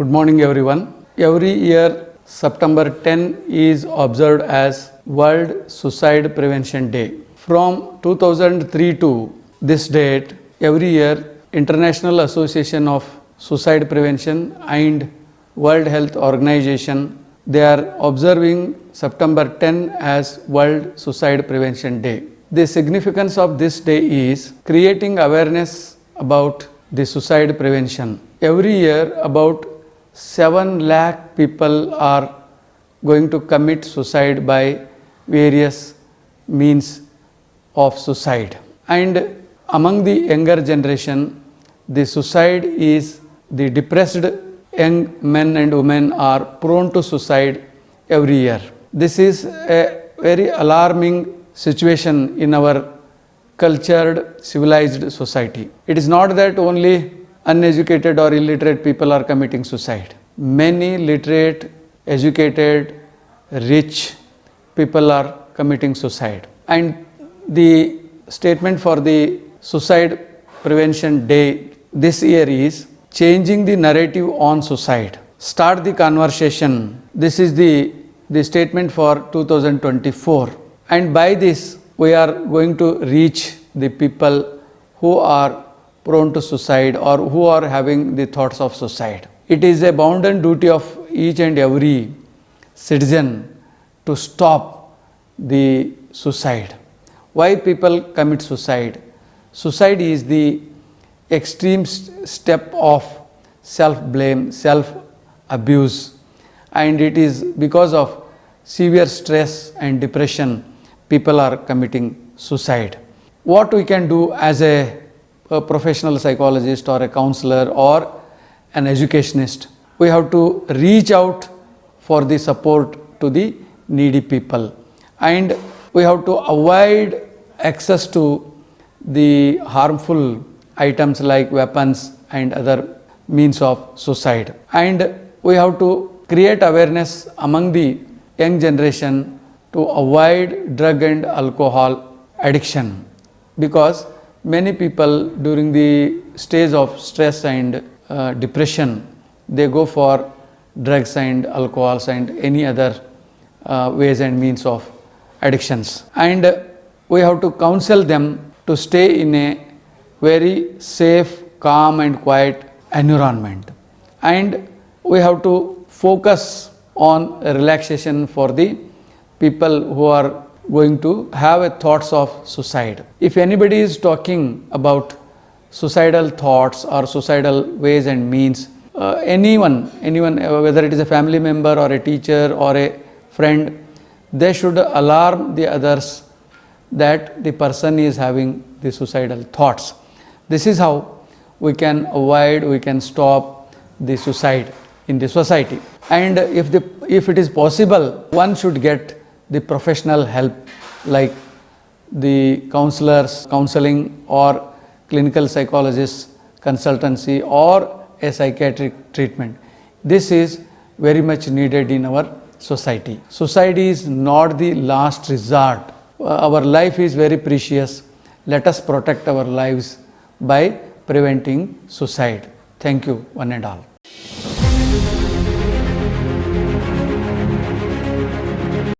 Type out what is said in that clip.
Good morning everyone. Every year September 10 is observed as World Suicide Prevention Day. From 2003 to this date, every year International Association of Suicide Prevention and World Health Organization, they are observing September 10 as World Suicide Prevention Day. The significance of this day is creating awareness about the suicide prevention. Every year about 7 lakh people are going to commit suicide by various means of suicide. And among the younger generation, the suicide is the depressed young men and women are prone to suicide every year. This is a very alarming situation in our cultured, civilized society. It is not that only uneducated or illiterate people are committing suicide. Many literate, educated, rich people are committing suicide. And the statement for the Suicide Prevention Day this year is changing the narrative on suicide. Start the conversation. This is the statement for 2024. And by this, we are going to reach the people who are prone to suicide or who are having the thoughts of suicide. It is a bounden duty of each and every citizen to stop the suicide. Why people commit suicide? Suicide is the extreme step of self-blame, self-abuse, and it is because of severe stress and depression people are committing suicide. What we can do as a professional psychologist or a counselor or an educationist, we have to reach out for the support to the needy people, and we have to avoid access to the harmful items like weapons and other means of suicide. And we have to create awareness among the young generation to avoid drug and alcohol addiction, because many people during the stage of stress and depression, they go for drugs and alcohols and any other ways and means of addictions. And we have to counsel them to stay in a very safe, calm and quiet environment. And we have to focus on relaxation for the people who are going to have thoughts of suicide. If anybody is talking about suicidal thoughts or suicidal ways and means, anyone, whether it is a family member or a teacher or a friend, they should alarm the others that the person is having the suicidal thoughts. This is how we can avoid, we can stop the suicide in the society. And if it is possible, one should get the professional help like the counselors, counseling, or clinical psychologists, consultancy, or a psychiatric treatment. This is very much needed in our society. Suicide is not the last resort. Our life is very precious. Let us protect our lives by preventing suicide. Thank you, one and all.